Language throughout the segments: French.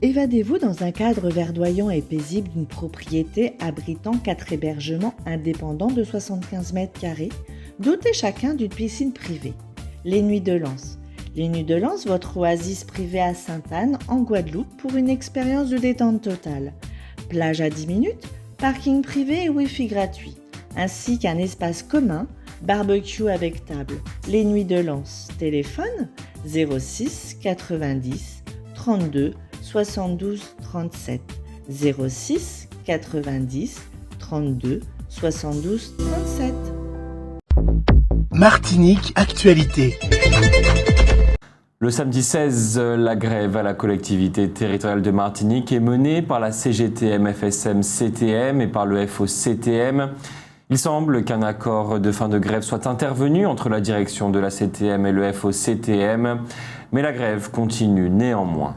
Évadez-vous dans un cadre verdoyant et paisible d'une propriété abritant 4 hébergements indépendants de 75 mètres carrés, dotés chacun d'une piscine privée. Les Nuits de Lens. Les Nuits de Lens, votre oasis privée à Sainte-Anne, en Guadeloupe, pour une expérience de détente totale. Plage à 10 minutes, parking privé et Wi-Fi gratuit, ainsi qu'un espace commun, barbecue avec table. Les Nuits de Lens. Téléphone 06 90 32 72 37. 06 90 32 72 37. Martinique Actualité. Le samedi 16, la grève à la collectivité territoriale de Martinique est menée par la CGTM FSM CTM et par le FO-CTM. Il semble qu'un accord de fin de grève soit intervenu entre la direction de la CTM et le FO-CTM, mais la grève continue néanmoins.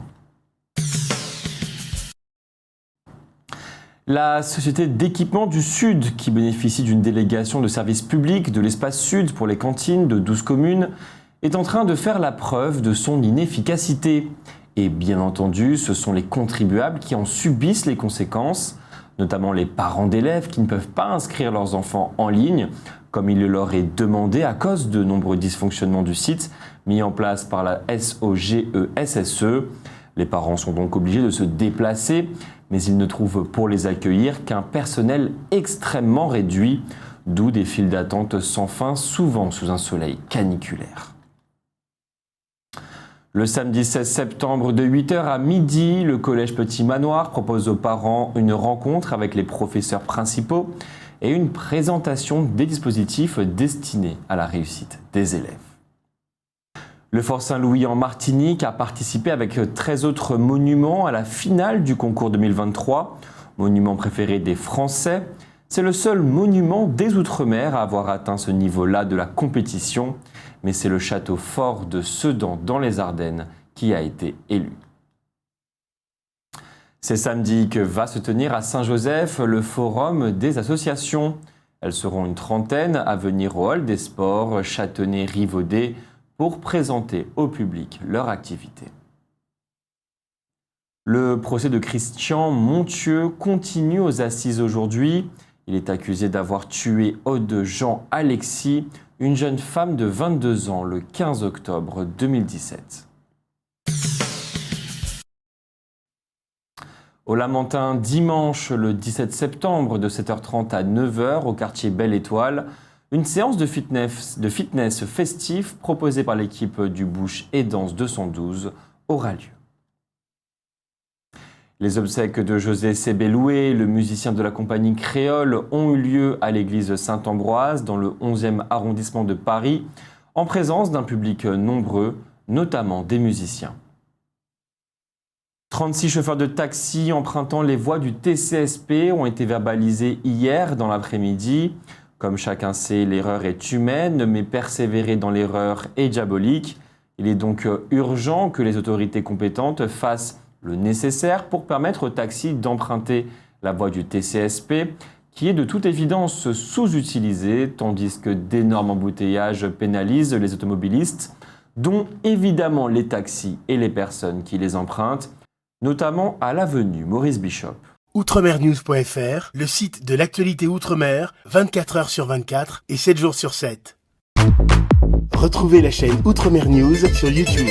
La Société d'équipement du Sud, qui bénéficie d'une délégation de service public de l'espace Sud pour les cantines de 12 communes, est en train de faire la preuve de son inefficacité. Et bien entendu, ce sont les contribuables qui en subissent les conséquences, notamment les parents d'élèves qui ne peuvent pas inscrire leurs enfants en ligne, comme il le leur est demandé à cause de nombreux dysfonctionnements du site mis en place par la SOGESSE. Les parents sont donc obligés de se déplacer, mais ils ne trouvent pour les accueillir qu'un personnel extrêmement réduit, d'où des files d'attente sans fin, souvent sous un soleil caniculaire. Le samedi 16 septembre de 8h à midi, le collège Petit Manoir propose aux parents une rencontre avec les professeurs principaux et une présentation des dispositifs destinés à la réussite des élèves. Le Fort Saint-Louis en Martinique a participé avec 13 autres monuments à la finale du concours 2023, monument préféré des Français. C'est le seul monument des Outre-mer à avoir atteint ce niveau-là de la compétition, mais c'est le château fort de Sedan dans les Ardennes qui a été élu. C'est samedi que va se tenir à Saint-Joseph le forum des associations. Elles seront une trentaine à venir au hall des sports Châtenay-Rivaudet pour présenter au public leur activité. Le procès de Christian Montieu continue aux assises aujourd'hui. Il est accusé d'avoir tué Aude Jean Alexis, une jeune femme de 22 ans, le 15 octobre 2017. Au Lamentin, dimanche, le 17 septembre, de 7h30 à 9h, au quartier Belle Étoile, une séance de fitness festif proposée par l'équipe du Bouche et Danse 212 aura lieu. Les obsèques de José Sébéloué, le musicien de la compagnie créole, ont eu lieu à l'église Saint-Ambroise, dans le 11e arrondissement de Paris, en présence d'un public nombreux, notamment des musiciens. 36 chauffeurs de taxi empruntant les voies du TCSP ont été verbalisés hier dans l'après-midi. Comme chacun sait, l'erreur est humaine, mais persévérer dans l'erreur est diabolique. Il est donc urgent que les autorités compétentes fassent le nécessaire pour permettre aux taxis d'emprunter la voie du TCSP, qui est de toute évidence sous-utilisée, tandis que d'énormes embouteillages pénalisent les automobilistes, dont évidemment les taxis et les personnes qui les empruntent, notamment à l'avenue Maurice Bishop. Outremernews.fr, le site de l'actualité Outre-mer, 24h sur 24 et 7 jours sur 7. Retrouvez la chaîne Outremer News sur YouTube.